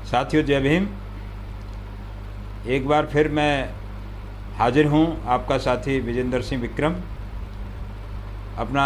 साथियों, जय भीम। एक बार फिर मैं हाजिर हूँ, आपका साथी विजेंद्र सिंह विक्रम, अपना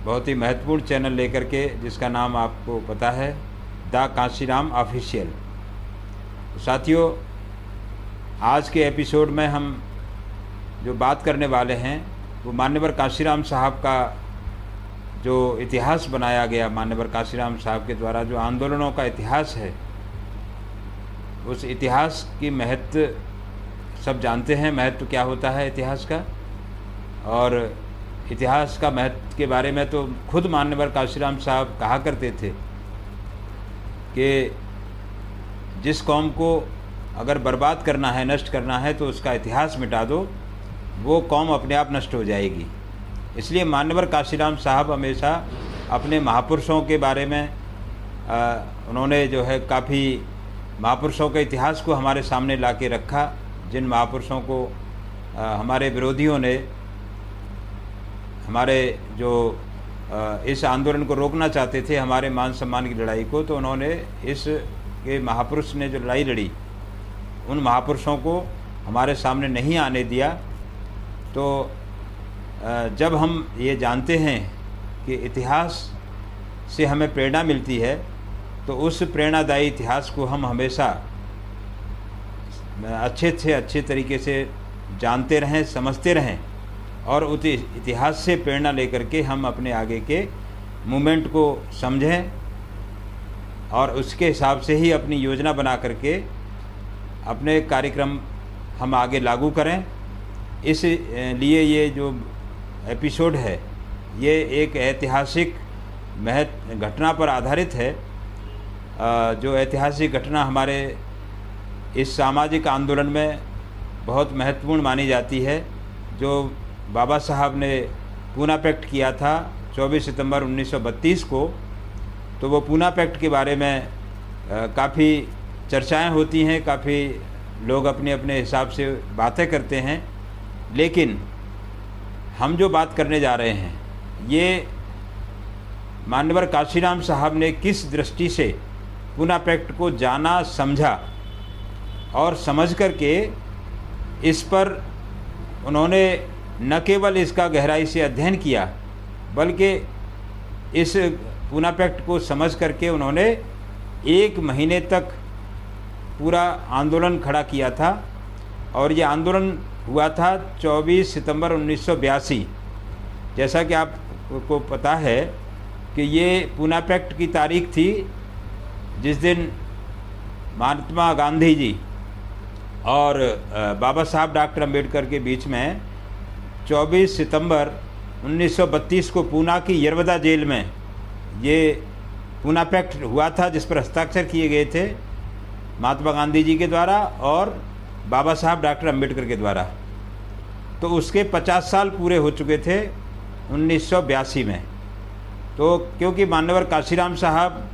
बहुत ही महत्वपूर्ण चैनल लेकर के, जिसका नाम आपको पता है, द कांशीराम ऑफिशियल। साथियों, आज के एपिसोड में हम जो बात करने वाले हैं वो मान्यवर कांशीराम साहब का जो इतिहास बनाया गया, मान्यवर कांशीराम साहब के द्वारा जो आंदोलनों का इतिहास है, उस इतिहास की महत्व सब जानते हैं। महत्व क्या होता है इतिहास का, और इतिहास का महत्व के बारे में तो खुद मान्यवर कांशीराम साहब कहा करते थे कि जिस कौम को अगर बर्बाद करना है, नष्ट करना है, तो उसका इतिहास मिटा दो, वो कौम अपने आप नष्ट हो जाएगी। इसलिए मान्यवर कांशीराम साहब हमेशा अपने महापुरुषों के बारे में उन्होंने जो है काफ़ी महापुरुषों के इतिहास को हमारे सामने ला के रखा, जिन महापुरुषों को हमारे विरोधियों ने, हमारे जो इस आंदोलन को रोकना चाहते थे, हमारे मान सम्मान की लड़ाई को, तो उन्होंने इस के महापुरुष ने जो लड़ाई लड़ी, उन महापुरुषों को हमारे सामने नहीं आने दिया। तो जब हम ये जानते हैं कि इतिहास से हमें प्रेरणा मिलती है, तो उस प्रेरणादायी इतिहास को हम हमेशा अच्छे से अच्छे तरीके से जानते रहें, समझते रहें, और उस इतिहास से प्रेरणा लेकर के हम अपने आगे के मूवमेंट को समझें और उसके हिसाब से ही अपनी योजना बना करके अपने कार्यक्रम हम आगे लागू करें। इस लिए ये जो एपिसोड है, ये एक ऐतिहासिक घटना पर आधारित है, जो ऐतिहासिक घटना हमारे इस सामाजिक आंदोलन में बहुत महत्वपूर्ण मानी जाती है, जो बाबा साहब ने पूना पैक्ट किया था 24 सितंबर 1932 को। तो वो पूना पैक्ट के बारे में काफ़ी चर्चाएं होती हैं, काफ़ी लोग अपने अपने हिसाब से बातें करते हैं, लेकिन हम जो बात करने जा रहे हैं, ये मान्यवर कांशीराम साहब ने किस दृष्टि से पूना पैक्ट को जाना, समझा और समझ करके इस पर उन्होंने न केवल इसका गहराई से अध्ययन किया, बल्कि इस पूना पैक्ट को समझ करके उन्होंने 1 महीने तक पूरा आंदोलन खड़ा किया था। और ये आंदोलन हुआ था 24 सितंबर 1982। जैसा कि आपको पता है कि ये पूना पैक्ट की तारीख थी जिस दिन महात्मा गांधी जी और बाबा साहब डॉक्टर अम्बेडकर के बीच में 24 सितंबर 1932 को पूना की यरवदा जेल में ये पूना पैक्ट हुआ था, जिस पर हस्ताक्षर किए गए थे महात्मा गांधी जी के द्वारा और बाबा साहब डॉक्टर अम्बेडकर के द्वारा। तो उसके 50 साल पूरे हो चुके थे 1982 में। तो क्योंकि मान्यवर कांशीराम साहब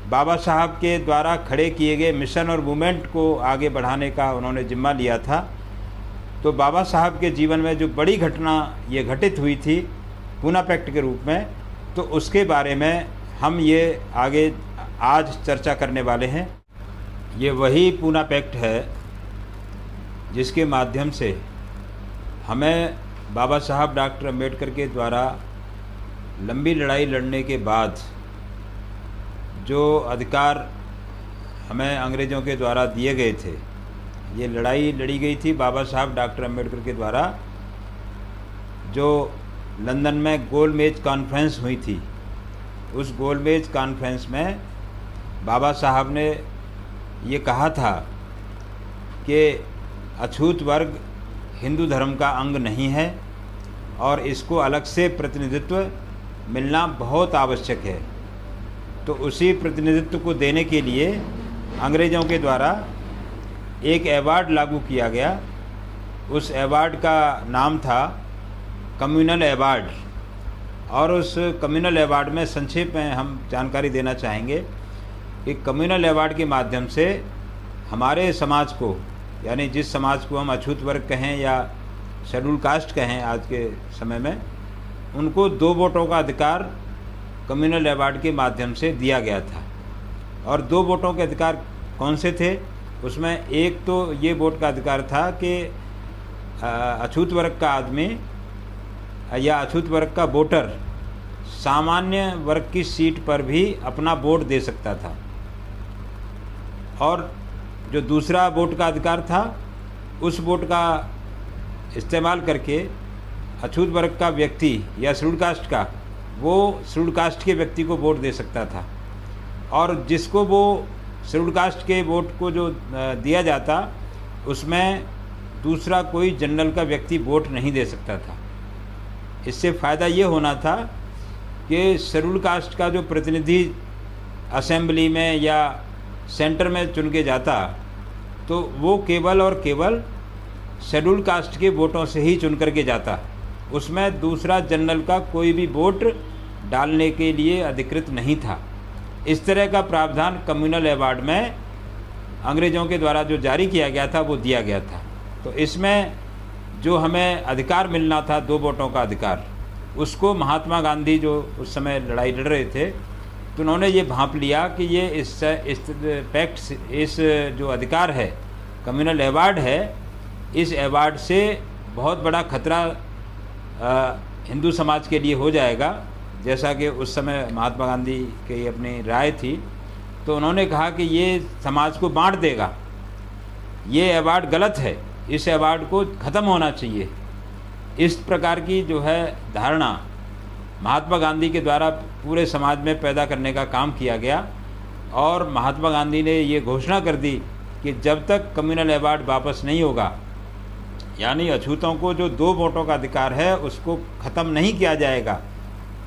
बाबा साहब के द्वारा खड़े किए गए मिशन और मूवमेंट को आगे बढ़ाने का उन्होंने जिम्मा लिया था, तो बाबा साहब के जीवन में जो बड़ी घटना ये घटित हुई थी पूना पैक्ट के रूप में, तो उसके बारे में हम ये आगे आज चर्चा करने वाले हैं। ये वही पूना पैक्ट है जिसके माध्यम से हमें बाबा साहब डॉक्टर अम्बेडकर के द्वारा लंबी लड़ाई लड़ने के बाद जो अधिकार हमें अंग्रेज़ों के द्वारा दिए गए थे, ये लड़ाई लड़ी गई थी बाबा साहब डॉक्टर अम्बेडकर के द्वारा, जो लंदन में गोलमेज कॉन्फ्रेंस हुई थी। उस गोलमेज कॉन्फ्रेंस में बाबा साहब ने ये कहा था कि अछूत वर्ग हिंदू धर्म का अंग नहीं है और इसको अलग से प्रतिनिधित्व मिलना बहुत आवश्यक है। तो उसी प्रतिनिधित्व को देने के लिए अंग्रेज़ों के द्वारा एक अवार्ड लागू किया गया। उस अवार्ड का नाम था कम्युनल अवार्ड, और उस कम्युनल अवार्ड में संक्षेप में हम जानकारी देना चाहेंगे कि कम्युनल अवार्ड के माध्यम से हमारे समाज को, यानी जिस समाज को हम अछूत वर्ग कहें या शेड्यूल कास्ट कहें आज के समय में, उनको 2 वोटों का अधिकार कम्युनल अवार्ड के माध्यम से दिया गया था। और 2 वोटों के अधिकार कौन से थे? उसमें एक तो ये वोट का अधिकार था कि अछूत वर्ग का आदमी या अछूत वर्ग का वोटर सामान्य वर्ग की सीट पर भी अपना वोट दे सकता था। और जो दूसरा वोट का अधिकार था, उस वोट का इस्तेमाल करके अछूत वर्ग का व्यक्ति या शेड्यूल कास्ट का, वो शेड्यूल कास्ट के व्यक्ति को वोट दे सकता था। और जिसको वो शेड्यूल कास्ट के वोट को जो दिया जाता, उसमें दूसरा कोई जनरल का व्यक्ति वोट नहीं दे सकता था। इससे फ़ायदा ये होना था कि शेड्यूल कास्ट का जो प्रतिनिधि असेंबली में या सेंटर में चुन के जाता, तो वो केवल और केवल शेड्यूल कास्ट के वोटों से ही चुन करके जाता। उसमें दूसरा जनरल का कोई भी वोट डालने के लिए अधिकृत नहीं था। इस तरह का प्रावधान कम्युनल अवार्ड में अंग्रेज़ों के द्वारा जो जारी किया गया था, वो दिया गया था। तो इसमें जो हमें अधिकार मिलना था, 2 वोटों का अधिकार, उसको महात्मा गांधी जो उस समय लड़ाई लड़ रहे थे, तो उन्होंने ये भांप लिया कि ये इस पैक्ट, इस जो अधिकार है, कम्युनल अवार्ड है, इस अवार्ड से बहुत बड़ा खतरा हिंदू समाज के लिए हो जाएगा। जैसा कि उस समय महात्मा गांधी की अपनी राय थी, तो उन्होंने कहा कि ये समाज को बांट देगा, ये अवार्ड गलत है, इस अवार्ड को ख़त्म होना चाहिए। इस प्रकार की जो है धारणा महात्मा गांधी के द्वारा पूरे समाज में पैदा करने का काम किया गया। और महात्मा गांधी ने ये घोषणा कर दी कि जब तक कम्युनल अवार्ड वापस नहीं होगा, यानी अछूतों को जो 2 वोटों का अधिकार है उसको ख़त्म नहीं किया जाएगा,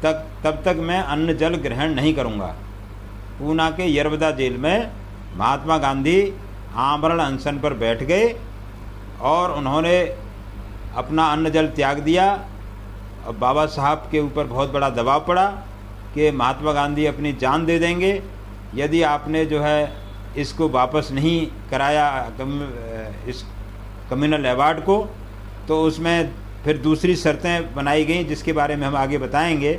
तब तक मैं अन्न जल ग्रहण नहीं करूँगा। पूना के यरवदा जेल में महात्मा गांधी आमरण अनशन पर बैठ गए और उन्होंने अपना अन्न जल त्याग दिया। और बाबा साहब के ऊपर बहुत बड़ा दबाव पड़ा कि महात्मा गांधी अपनी जान दे देंगे यदि आपने जो है इसको वापस नहीं कराया, इस कम्युनल अवार्ड को। तो उसमें फिर दूसरी शर्तें बनाई गई जिसके बारे में हम आगे बताएंगे।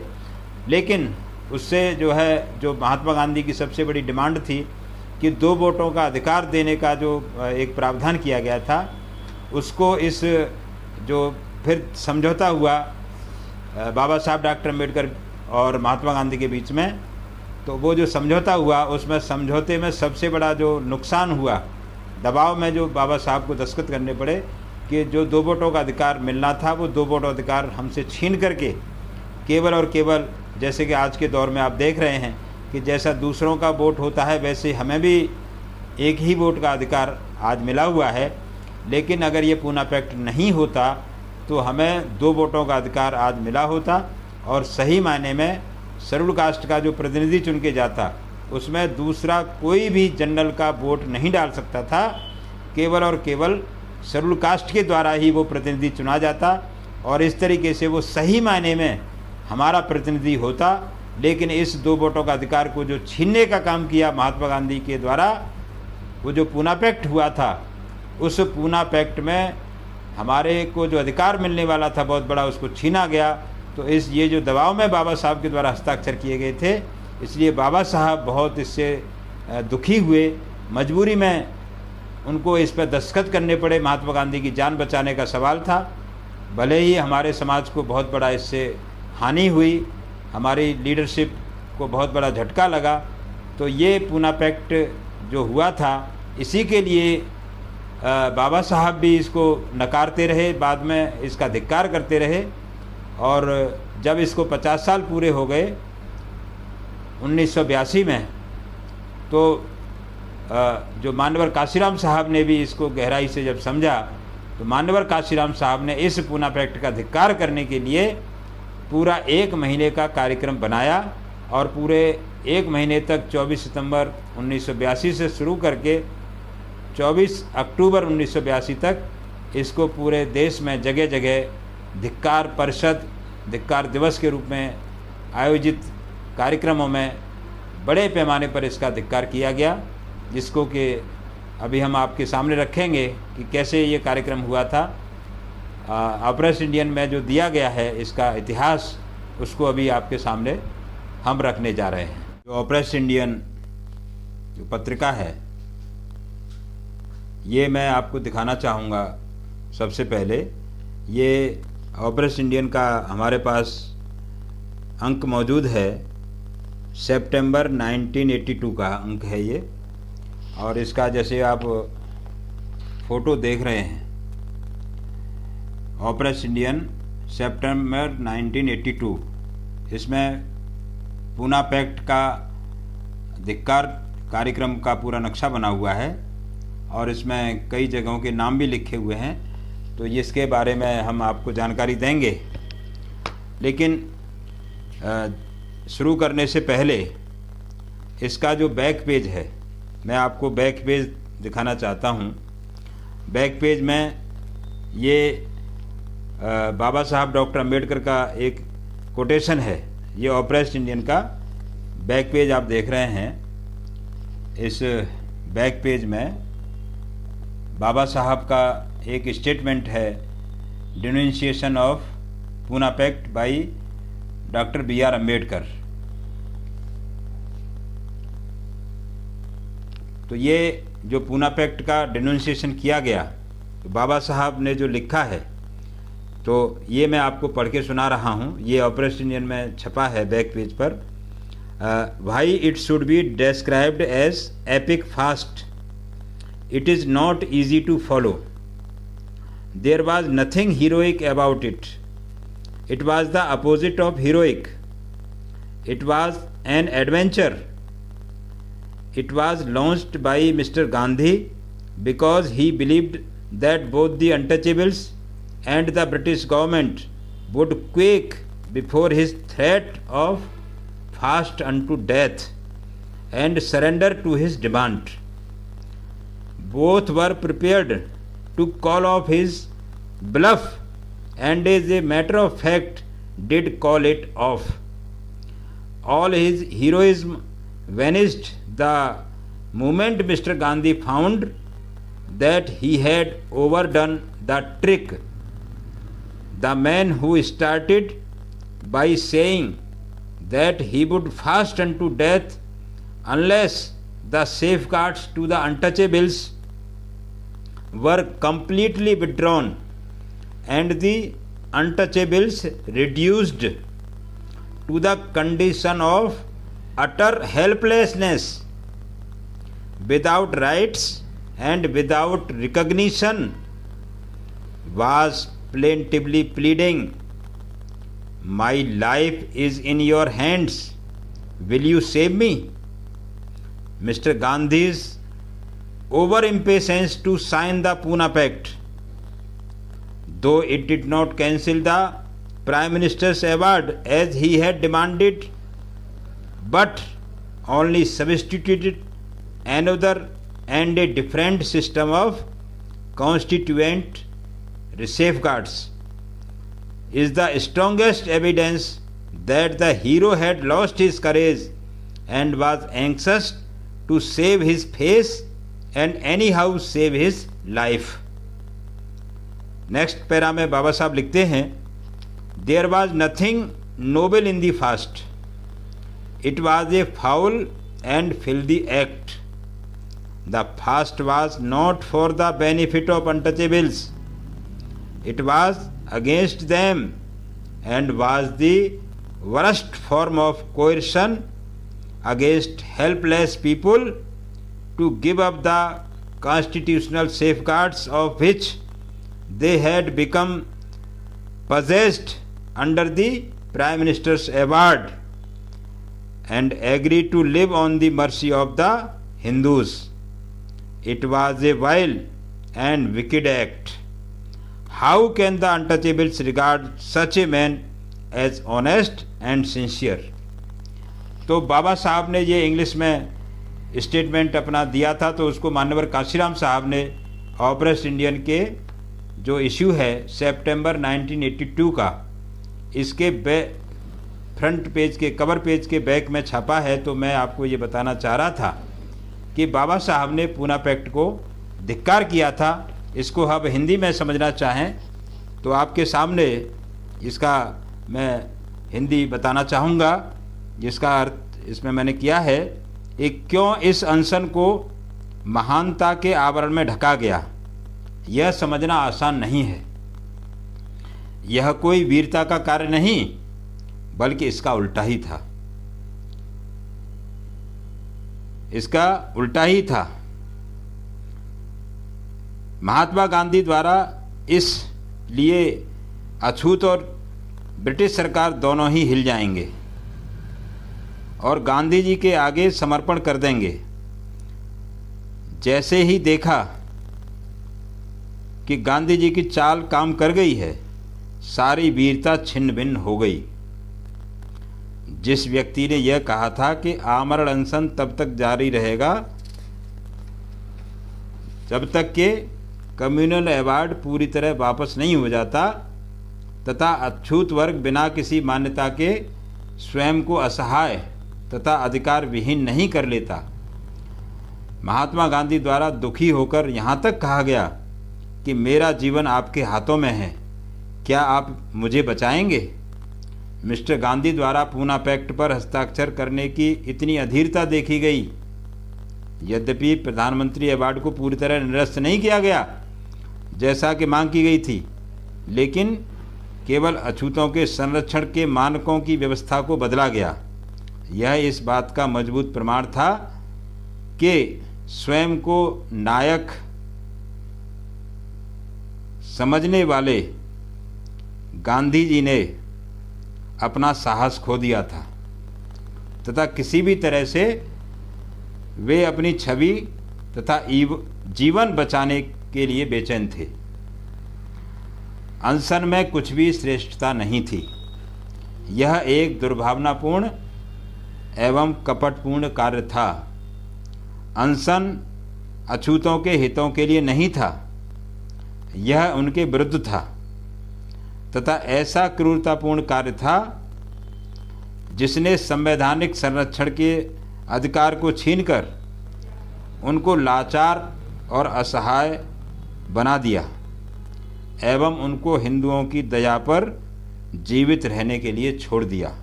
लेकिन उससे जो है, जो महात्मा गांधी की सबसे बड़ी डिमांड थी कि 2 वोटों का अधिकार देने का जो एक प्रावधान किया गया था, उसको इस जो फिर समझौता हुआ बाबा साहब डॉक्टर अम्बेडकर और महात्मा गांधी के बीच में, तो वो जो समझौता हुआ, उसमें समझौते में सबसे बड़ा जो नुकसान हुआ, दबाव में जो बाबा साहब को दस्तखत करने पड़े कि जो 2 वोटों का अधिकार मिलना था, वो 2 वोटों अधिकार हमसे छीन करके केवल और केवल, जैसे कि आज के दौर में आप देख रहे हैं कि जैसा दूसरों का वोट होता है, वैसे हमें भी एक ही वोट का अधिकार आज मिला हुआ है। लेकिन अगर ये पूना पैक्ट नहीं होता तो हमें 2 वोटों का अधिकार आज मिला होता और सही मायने में शेड्यूल कास्ट का जो प्रतिनिधि चुन के जाता, उसमें दूसरा कोई भी जनरल का वोट नहीं डाल सकता था। केवल और केवल शेड्यूल कास्ट के द्वारा ही वो प्रतिनिधि चुना जाता और इस तरीके से वो सही मायने में हमारा प्रतिनिधि होता। लेकिन इस 2 वोटों का अधिकार को जो छीनने का काम किया महात्मा गांधी के द्वारा, वो जो पूना पैक्ट हुआ था, उस पूना पैक्ट में हमारे को जो अधिकार मिलने वाला था बहुत बड़ा, उसको छीना गया। तो ये जो दबाव में बाबा साहब के द्वारा हस्ताक्षर किए गए थे, इसलिए बाबा साहब बहुत इससे दुखी हुए। मजबूरी में उनको इस पर दस्तखत करने पड़े। महात्मा गांधी की जान बचाने का सवाल था। भले ही हमारे समाज को बहुत बड़ा इससे हानि हुई, हमारी लीडरशिप को बहुत बड़ा झटका लगा। तो ये पूना पैक्ट जो हुआ था, इसी के लिए बाबा साहब भी इसको नकारते रहे, बाद में इसका धिक्कार करते रहे। और जब इसको 50 साल पूरे हो गए 1982 में, तो जो मान्यवर काशीराम साहब ने भी इसको गहराई से जब समझा, तो मान्यवर काशीराम साहब ने इस पूना पैक्ट का धिक्कार करने के लिए पूरा 1 महीने का कार्यक्रम बनाया और पूरे 1 महीने तक 24 सितंबर 1982 से शुरू करके 24 अक्टूबर 1982 तक इसको पूरे देश में जगह जगह धिक्कार परिषद, धिक्कार दिवस के रूप में आयोजित कार्यक्रमों में बड़े पैमाने पर इसका धिक्कार किया गया, जिसको कि अभी हम आपके सामने रखेंगे कि कैसे ये कार्यक्रम हुआ था। ऑपरेशन इंडियन में जो दिया गया है इसका इतिहास, उसको अभी आपके सामने हम रखने जा रहे हैं। जो ऑपरेशन इंडियन जो पत्रिका है, ये मैं आपको दिखाना चाहूँगा। सबसे पहले ये ऑपरेस्ट इंडियन का हमारे पास अंक मौजूद है, सितंबर 1982 का अंक है ये। और इसका जैसे आप फ़ोटो देख रहे हैं, ऑपरेस्ट इंडियन सितंबर 1982, इसमें पूना पैक्ट का धिक्कार कार्यक्रम का पूरा नक्शा बना हुआ है और इसमें कई जगहों के नाम भी लिखे हुए हैं। तो इसके बारे में हम आपको जानकारी देंगे, लेकिन शुरू करने से पहले इसका जो बैक पेज है, मैं आपको बैक पेज दिखाना चाहता हूँ। बैक पेज में ये बाबा साहब डॉक्टर अंबेडकर का एक कोटेशन है। ये ऑपरेस्ट इंडियन का बैक पेज आप देख रहे हैं। इस बैक पेज में बाबा साहब का एक स्टेटमेंट है, denunciation of Poona pact by doctor B.R. Ambedkar. तो ये जो पूना पैक्ट का डिनोंसिएशन किया गया, तो बाबा साहब ने जो लिखा है, तो ये मैं आपको पढ़ के सुना रहा हूँ। ये ऑपरेस्ट इंडियन में छपा है बैक पेज पर। Why it should be described as epic fast, it is not easy to follow. There was nothing heroic about it, it was the opposite of heroic. It was an adventure. It was launched by Mr. Gandhi because he believed that both the untouchables and the British government would quake before his threat of fast unto death and surrender to his demand. Both were prepared to call off his bluff, and as a matter of fact did call it off. All his heroism vanished the moment Mr. Gandhi found that he had overdone the trick. The man who started by saying that he would fast unto death unless the safeguards to the untouchables were completely withdrawn and the untouchables reduced to the condition of utter helplessness, without rights and without recognition, was plaintively pleading, "My life is in your hands. Will you save me?" Mr. Gandhi's over impatience to sign the Pune Pact, though it did not cancel the Prime Minister's award as he had demanded, but only substituted another and a different system of constituent safeguards, is the strongest evidence that the hero had lost his courage and was anxious to save his face and anyhow save his life. Next para में बाबा साहब लिखते हैं, there was nothing noble in the fast, it was a foul and filthy act. The fast was not for the benefit of untouchables, it was against them and was the worst form of coercion against helpless people to give up the constitutional safeguards of which they had become possessed under the Prime Minister's award and agreed to live on the mercy of the Hindus. It was a vile and wicked act. How can the untouchables regard such a man as honest and sincere? तो बाबा साहब ने ये English में statement अपना दिया था, तो उसको माननीय काशीराम साहब ने ऑपरेस्ट इंडियन के जो इश्यू है सितंबर 1982 का, इसके फ्रंट पेज के कवर पेज के बैक में छपा है। तो मैं आपको ये बताना चाह रहा था कि बाबा साहब ने पूना पैक्ट को धिक्कार किया था। इसको अब हिंदी में समझना चाहें तो आपके सामने इसका मैं हिंदी बताना चाहूँगा, जिसका अर्थ इसमें मैंने किया है, क्यों इस अनशन को महानता के आवरण में ढका गया, यह समझना आसान नहीं है। यह कोई वीरता का कार्य नहीं, बल्कि इसका उल्टा ही था। इसका उल्टा ही था। महात्मा गांधी द्वारा इस लिए अछूत और ब्रिटिश सरकार दोनों ही हिल जाएंगे और गांधी जी के आगे समर्पण कर देंगे। जैसे ही देखा कि गांधी जी की चाल काम कर गई है, सारी वीरता छिन्न भिन्न हो गई। जिस व्यक्ति ने यह कहा था कि आमरण अनशन तब तक जारी रहेगा जब तक कि कम्युनल अवार्ड पूरी तरह वापस नहीं हो जाता तथा अछूत वर्ग बिना किसी मान्यता के स्वयं को असहाय तथा अधिकार विहीन नहीं कर लेता, महात्मा गांधी द्वारा दुखी होकर यहाँ तक कहा गया कि मेरा जीवन आपके हाथों में है, क्या आप मुझे बचाएंगे? मिस्टर गांधी द्वारा पूना पैक्ट पर हस्ताक्षर करने की इतनी अधीरता देखी गई। यद्यपि प्रधानमंत्री अवार्ड को पूरी तरह निरस्त नहीं किया गया जैसा कि मांग की गई थी, लेकिन केवल अछूतों के संरक्षण के मानकों की व्यवस्था को बदला गया। यह इस बात का मजबूत प्रमाण था कि स्वयं को नायक समझने वाले गांधी जी ने अपना साहस खो दिया था तथा किसी भी तरह से वे अपनी छवि तथा जीवन बचाने के लिए बेचैन थे। अनशन में कुछ भी श्रेष्ठता नहीं थी। यह एक दुर्भावनापूर्ण एवं कपटपूर्ण कार्य था। अनशन अछूतों के हितों के लिए नहीं था, यह उनके विरुद्ध था तथा ऐसा क्रूरतापूर्ण कार्य था जिसने संवैधानिक संरक्षण के अधिकार को छीनकर उनको लाचार और असहाय बना दिया एवं उनको हिंदुओं की दया पर जीवित रहने के लिए छोड़ दिया।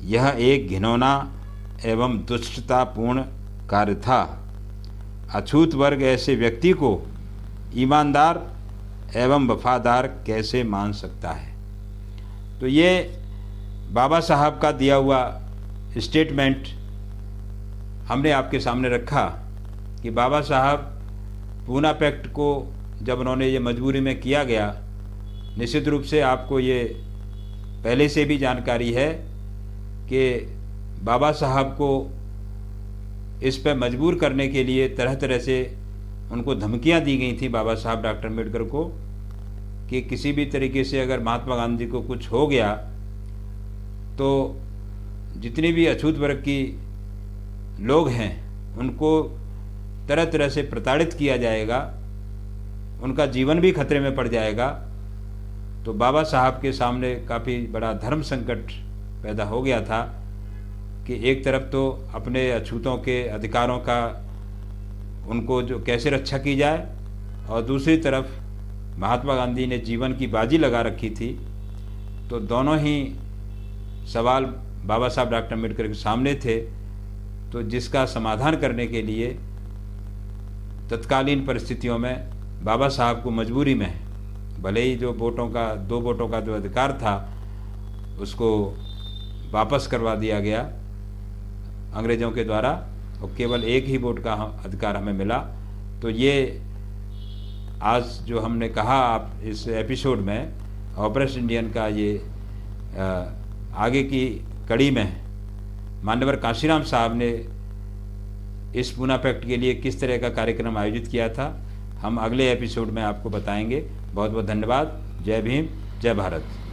यह एक घिनौना एवं दुष्टतापूर्ण कार्य था। अछूत वर्ग ऐसे व्यक्ति को ईमानदार एवं वफादार कैसे मान सकता है? तो ये बाबा साहब का दिया हुआ स्टेटमेंट हमने आपके सामने रखा कि बाबा साहब पूना पैक्ट को जब उन्होंने ये मजबूरी में किया गया, निश्चित रूप से आपको ये पहले से भी जानकारी है कि बाबा साहब को इस पर मजबूर करने के लिए तरह तरह से उनको धमकियां दी गई थी बाबा साहब डॉक्टर अम्बेडकर को कि किसी भी तरीके से अगर महात्मा गांधी को कुछ हो गया तो जितनी भी अछूत वर्ग की लोग हैं उनको तरह तरह से प्रताड़ित किया जाएगा, उनका जीवन भी खतरे में पड़ जाएगा। तो बाबा साहब के सामने काफ़ी बड़ा धर्म संकट पैदा हो गया था कि एक तरफ तो अपने अछूतों के अधिकारों का उनको जो कैसे रक्षा की जाए और दूसरी तरफ महात्मा गांधी ने जीवन की बाजी लगा रखी थी। तो दोनों ही सवाल बाबा साहब डॉक्टर अम्बेडकर के सामने थे। तो जिसका समाधान करने के लिए तत्कालीन परिस्थितियों में बाबा साहब को मजबूरी में भले ही जो दो वोटों का जो अधिकार था उसको वापस करवा दिया गया अंग्रेज़ों के द्वारा और केवल एक ही वोट का अधिकार हमें मिला। तो ये आज जो हमने कहा आप इस एपिसोड में ऑपरेशन इंडियन का ये आगे की कड़ी में माननीय कांशीराम साहब ने इस पूना पैक्ट के लिए किस तरह का कार्यक्रम आयोजित किया था, हम अगले एपिसोड में आपको बताएंगे। बहुत बहुत धन्यवाद। जय भीम, जय भारत।